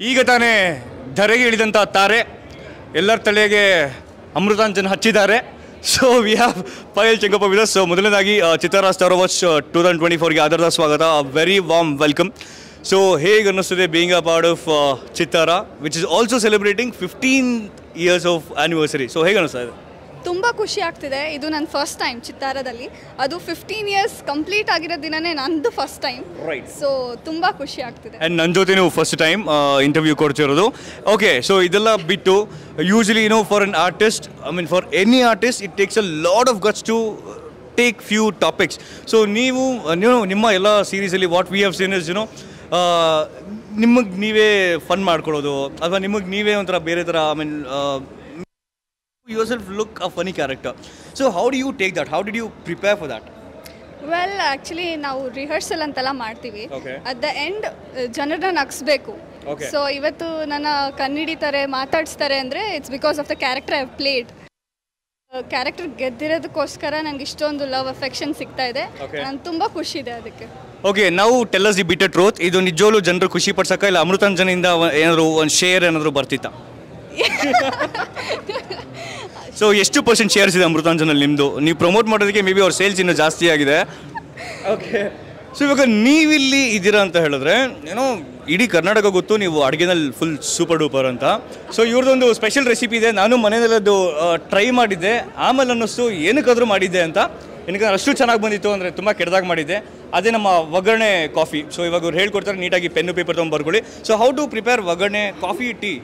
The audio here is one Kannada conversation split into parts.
ಈಗ ತಾನೇ ಧರೆಗೆ ಇಳಿದಂಥ ತಾರೆ ಎಲ್ಲರ ತಲೆಗೆ ಅಮೃತಾಂಜನ್ ಹಚ್ಚಿದ್ದಾರೆ. So we have Payal Chengappa with us. So ಮೊದಲನೇದಾಗಿ ಚಿತ್ತಾರ ಸ್ಟಾರ್ ವಾಚ್ 2024ಗೆ ಆಧಾರದ ಸ್ವಾಗತ, ವೆರಿ ವಾರ್ಮ್ ವೆಲ್ಕಮ್. ಸೊ ಹೇಗೆ ಅನ್ನಿಸ್ತದೆ ಬೀಯಿಂಗ್ ಅ ಪಾರ್ಟ್ ಆಫ್ ಚಿತ್ತಾರ which is also celebrating 15 years of anniversary? So ಹೇಗೆ ಅನ್ನಿಸ್ತಾ ಇದೆ? ತುಂಬ ಖುಷಿ ಆಗ್ತಿದೆ. ಇದು ನನ್ನ ಫಸ್ಟ್ ಟೈಮ್ ಚಿತ್ತಾರದಲ್ಲಿ, ಅದು 15 years ಕಂಪ್ಲೀಟ್ ಆಗಿರೋ ದಿನನೇ ನಂದು ಫಸ್ಟ್ ಟೈಮ್. ರೈಟ್. ಸೊ ತುಂಬ ಖುಷಿ ಆಗ್ತಿದೆ. ಆ್ಯಂಡ್ ನನ್ನ ಜೊತೆ ನೀವು ಫಸ್ಟ್ ಟೈಮ್ ಇಂಟರ್ವ್ಯೂ ಕೊಡ್ತಿರೋದು. ಓಕೆ, ಸೊ ಇದೆಲ್ಲ ಬಿಟ್ಟು usually for an artist, for any artist it takes a lot of guts to take few topics. So ನೀವು ನಿಮ್ಮ ಎಲ್ಲ ಸೀರೀಸಲ್ಲಿ what we have seen is ನಿಮಗೆ ನೀವೇ ಫನ್ ಮಾಡ್ಕೊಳ್ಳೋದು, ಅಥವಾ ನಿಮಗೆ ನೀವೇ ಒಂಥರ ಬೇರೆ ಥರ yourself look a funny character. So how do you take that? How did you prepare for that? Well actually ನಾವು ರಿಹರ್ಸಲ್ ಅಂತೆಲ್ಲ ಮಾಡ್ತೀವಿ. Okay. ಅಟ್ ದ ಎಂಡ್ ಜನರನ್ನ ನಗಿಸ್ಬೇಕು. Okay. ಸೊ ಇವತ್ತು ನನ್ನ ಕಣ್ಣಿಡಿತಾರೆ, ಮಾತಾಡಿಸ್ತಾರೆ ಅಂದರೆ it's because of the character I have played. Character ಗೆದ್ದಿರೋದಕ್ಕೋಸ್ಕರ ನನಗೆ ಇಷ್ಟೊಂದು ಲವ್ ಅಫೆಕ್ಷನ್ ಸಿಗ್ತಾ ಇದೆ. Okay. ನಾನು ತುಂಬ ಖುಷಿ ಇದೆ ಅದಕ್ಕೆ. ಓಕೆ, ನಾವು tell us the bitter truth. ಇದು ನಿಜವಾಗ್ಲೂ ಜನರು ಖುಷಿ ಪಡ್ಸಕ್ಕ, ಇಲ್ಲ ಅಮೃತಾಂಜನಿಂದ ಏನಾದರೂ ಒಂದು ಶೇರ್ ಏನಾದರೂ ಬರ್ತಿತ್ತಾ? ಸೊ ಎಷ್ಟು ಪರ್ಸೆಂಟ್ ಶೇರ್ಸ್ ಇದೆ ಅಮೃತಾಂಜನಲ್ಲಿ ನಿಮ್ಮದು? ನೀವು ಪ್ರಮೋಟ್ ಮಾಡೋದಕ್ಕೆ ಮೇ ಬಿ ಅವ್ರ ಸೇಲ್ಸ್ ಇನ್ನೂ ಜಾಸ್ತಿ ಆಗಿದೆ. ಓಕೆ, ಸೊ ಇವಾಗ ನೀವಿಲ್ಲಿ ಇದ್ದೀರಾ ಅಂತ ಹೇಳಿದ್ರೆ ಇಡೀ ಕರ್ನಾಟಕ ಗೊತ್ತು ನೀವು ಅಡುಗೆನಲ್ಲಿ ಫುಲ್ ಸೂಪರ್ ಡೂಪರ್ ಅಂತ. ಸೊ ಇವ್ರದ್ದೊಂದು ಸ್ಪೆಷಲ್ ರೆಸಿಪಿ ಇದೆ, ನಾನು ಮನೆಯಲ್ಲದು ಟ್ರೈ ಮಾಡಿದ್ದೆ. ಆಮೇಲೆ ಅನ್ನಿಸ್ತು ಏನಕ್ಕಾದರೂ ಮಾಡಿದ್ದೆ ಅಂತ, ಏನಕ್ಕೆ ಅಷ್ಟು ಚೆನ್ನಾಗಿ ಬಂದಿತ್ತು ಅಂದರೆ ತುಂಬ ಕೆಟ್ಟದಾಗಿ ಮಾಡಿದ್ದೆ. ಅದೇ ನಮ್ಮ ಒಗ್ಗರಣೆ ಕಾಫಿ. ಸೊ ಇವಾಗ ಅವ್ರು ಹೇಳ್ಕೊಡ್ತಾರೆ, ನೀಟಾಗಿ ಪೆನ್ನು ಪೇಪರ್ ತೊಗೊಂಡು ಬರ್ಕೊಳ್ಳಿ. ಸೊ ಹೌ ಟು ಪ್ರಿಪೇರ್ ಒಗ್ಗರಣೆ ಕಾಫಿ ಟೀ?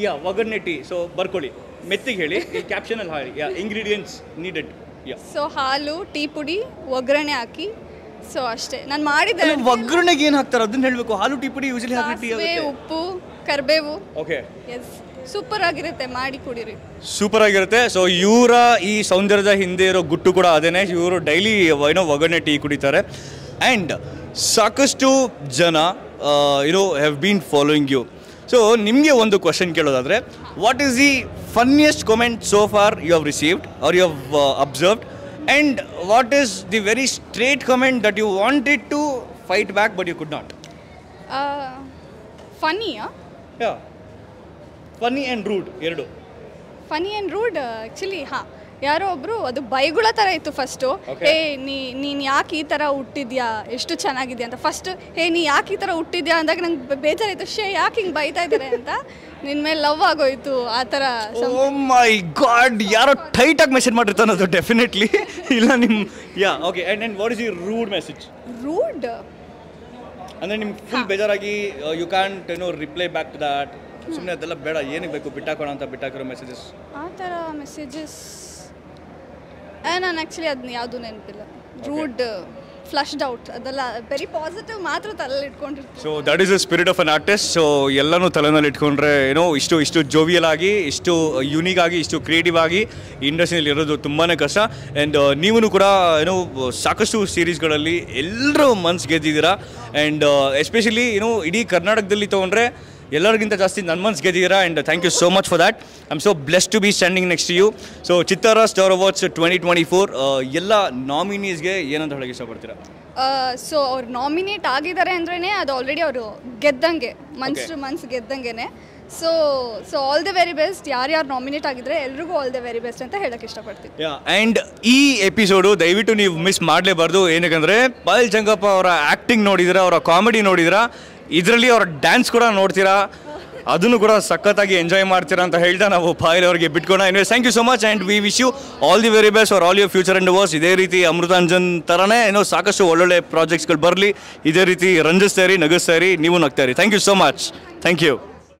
ಯಾ, ಒಗ್ಗರಣೆ ಟೀ. ಸೊ ಬರ್ಕೊಳ್ಳಿ, ಮೆತ್ತಿಗೆ ಹೇಳಿ, ಈ ಕ್ಯಾಪ್ಷನಲ್ಲಿ ಹಾಳಿ. ಯಾ, ಇಂಗ್ರೀಡಿಯೆಂಟ್ಸ್ ನೀಡೆಡ್. ಯಾ, ಸೊ ಹಾಲು, ಟೀ ಪುಡಿ, ಒಗ್ಗರಣೆ ಹಾಕಿ. ಸೊ ಅಷ್ಟೇ ನಾನು ಮಾಡಿದ್ದೆ. ಒಗ್ಗರಣೆಗೆ ಏನು ಹಾಕ್ತಾರೆ ಅದನ್ನ ಹೇಳಬೇಕು. ಹಾಲು, ಟೀ ಪುಡಿ ಯೂಶಲಿ ಹಾಕಿ, ಟೀ ಸಾಸಿವೆ, ಉಪ್ಪು, ಕರಿಬೇವು. ಓಕೆ, ಎಸ್, ಸೂಪರ್ ಆಗಿರುತ್ತೆ, ಮಾಡಿ ಕುಡೀರಿ. ಸೂಪರ್ ಆಗಿರುತ್ತೆ. ಸೊ ಇವರ ಈ ಸೌಂದರ್ಯದ ಹಿಂದೆ ಇರೋ ಗುಟ್ಟು ಕೂಡ ಅದೇನೆ. ಇವರು ಡೈಲಿ ಒಗ್ಗರಣೆ ಟೀ ಕುಡಿತಾರೆ. ಆ್ಯಂಡ್ ಸಾಕಷ್ಟು ಜನ have been following you. So ನಿಮಗೆ ಒಂದು ಕ್ವಶನ್ ಕೇಳೋದಾದರೆ, what is the funniest comment so far you have received or you have observed, and what is the very straight comment that you wanted to fight back but you could not? ಫನ್ನಿಯಾ? ಯಾ, ಫನ್ನಿ ಆ್ಯಂಡ್ ರೂಡ್ ಎರಡು. ಫನಿ ಆ್ಯಂಡ್ ರೂಡ್ ಆ್ಯಕ್ಚುಲಿ ಹಾಂ, ಯಾರೋ ಒಬ್ಬರು ಅದು ಬೈಗುಳ ಥರ ಇತ್ತು ಫಸ್ಟು. Okay. ನೀನು ಯಾಕೆ ಈ ಥರ ಹುಟ್ಟಿದ್ಯಾ, ಎಷ್ಟು ಚೆನ್ನಾಗಿದ್ಯಾ ಅಂತ. ಫಸ್ಟ್ ನೀ ಯಾಕೆ ಈ ಥರ ಹುಟ್ಟಿದ್ಯಾ ಅಂದಾಗ ನಂಗೆ ಬೇಜಾರಾಯಿತು, ಯಾಕೆ ಹಿಂಗೆ ಬೈತಾ ಇದ್ದಾರೆ ಅಂತ. ನಿನ್ನ ಮೇಲೆ ಲವ್ ಆಗೋಯ್ತು ಆ ಥರ. ಓ ಮೈ ಗಾಡ್, ಯಾರೋ ಟೈಟಾಗಿ ಮೆಸೇಜ್ ಮಾಡಿರ್ತಾನೆ ಅದು ಡೆಫಿನೆಟ್ಲಿ. ಇಲ್ಲ ನಿಮ್ಮ yeah, okay. And what is the rude message? Rude ಅಂದರೆ ನಿಮ್ಗೆ ಫುಲ್ ಬೇಜಾರಾಗಿ you can't reply back to that, ಸುಮ್ಮನೆ ಅದೆಲ್ಲ ಬೇಡ, ಏನಕ್ಕೆ ಬೇಕು ಬಿಟ್ಟಾಕೋಣ ಅಂತ ಬಿಟ್ಟಾಕಿರೋ ಮೆಸೇಜಸ್, ಆ ಥರ ಮೆಸೇಜಸ್ ನಾನು ಆ್ಯಕ್ಚುಲಿ ಅದನ್ನ ಯಾವುದೂ ನೆನಪಿಲ್ಲ. ರೂಡ್, ಫ್ಲಶ್ಡ್ ಔಟ್, ಅದೆಲ್ಲ ವೆರಿ ಪಾಸಿಟಿವ್ ಮಾತ್ರ ತಲೆಯಲ್ಲಿ ಇಟ್ಕೊಂಡಿರ್ತೀವಿ. So that is the spirit of an artist. So ಎಲ್ಲನೂ ತಲೆನಲ್ಲಿ ಇಟ್ಕೊಂಡ್ರೆ ಇಷ್ಟು ಜೋವಿಯಲ್ ಆಗಿ, ಇಷ್ಟು ಯುನೀಕ್ ಆಗಿ, ಇಷ್ಟು ಕ್ರಿಯೇಟಿವ್ ಆಗಿ ಇಂಡಸ್ಟ್ರಿಯಲ್ಲಿ ಇರೋದು ತುಂಬಾ ಕಷ್ಟ. ಆ್ಯಂಡ್ ನೀವು ಕೂಡ ಸಾಕಷ್ಟು ಸೀರೀಸ್ಗಳಲ್ಲಿ ಎಲ್ಲರೂ ಮನ್ಸು ಗೆದ್ದಿದ್ದೀರಾ. ಆ್ಯಂಡ್ ಎಸ್ಪೆಷಲಿ ಇಡೀ ಕರ್ನಾಟಕದಲ್ಲಿ ತೊಗೊಂಡ್ರೆ ಎಲ್ಲರಿಗಿಂತ ಜಾಸ್ತಿ ನನ್ನ ಮನ್ಸು ಗೆದ್ದಿದ್ದೀರಾ. And thank you so much for that. I am so blessed to be standing next to you. So Chittara star awards 2024 ಎಲ್ಲ ನಾಮಿನೀಸ್ಗೆ ಏನಂತ ಹೇಳಕ್ಕೆ ಇಷ್ಟಪಡ್ತೀರಾ? ಸೊ ಅವ್ರು ನಾಮಿನೇಟ್ ಆಗಿದ್ದಾರೆ ಅಂದ್ರೇ ಅದು ಆಲ್ರೆಡಿ ಅವರು ಗೆದ್ದಂಗೆ, ಮನ್ಸು ಗೆದ್ದಂಗೆ. So all the very best. ಯಾರ್ಯಾರು ನಾಮಿನೇಟ್ ಆಗಿದ್ರೆ ಎಲ್ರಿಗೂ ಆಲ್ ದಿ ವೆರಿ ಬೆಸ್ಟ್ ಅಂತ ಹೇಳಕ್ಕೆ ಇಷ್ಟಪಡ್ತೀನಿ. ಆ್ಯಂಡ್ ಈ ಎಪಿಸೋಡು ದಯವಿಟ್ಟು ನೀವು ಮಿಸ್ ಮಾಡಲೇಬಾರ್ದು. ಏನಕ್ಕಂದರೆ ಪಾಯಲ್ ಚೆಂಗಪ್ಪ ಅವರ ಆ್ಯಕ್ಟಿಂಗ್ ನೋಡಿದಿರಾ, ಅವರ ಕಾಮಿಡಿ ನೋಡಿದಿರಾ, ಇದರಲ್ಲಿ ಅವ್ರ ಡ್ಯಾನ್ಸ್ ಕೂಡ ನೋಡ್ತೀರಾ, ಅದನ್ನು ಕೂಡ ಸಖತ್ತಾಗಿ ಎಂಜಾಯ್ ಮಾಡ್ತೀರಾ ಅಂತ ಹೇಳ್ತಾ ನಾವು ಪಾಯಲ್ ಅವರಿಗೆ ಬಿಟ್ಕೊಣ. Anyways, thank you so much and we wish you all the very best for all your future endeavours. ಇದೇ ರೀತಿ ಅಮೃತಾಂಜನ್ ಥರನೇ ಸಾಕಷ್ಟು ಒಳ್ಳೊಳ್ಳೆ ಪ್ರಾಜೆಕ್ಟ್ಸ್ಗಳು ಬರಲಿ. ಇದೇ ರೀತಿ ರಂಜಿಸ್ತಾ ಇರಿ, ನಗಿಸ್ತಾ ಇರಿ, ನೀವು ನಗ್ತಾ ಇರಿ. Thank you so much. Thank you.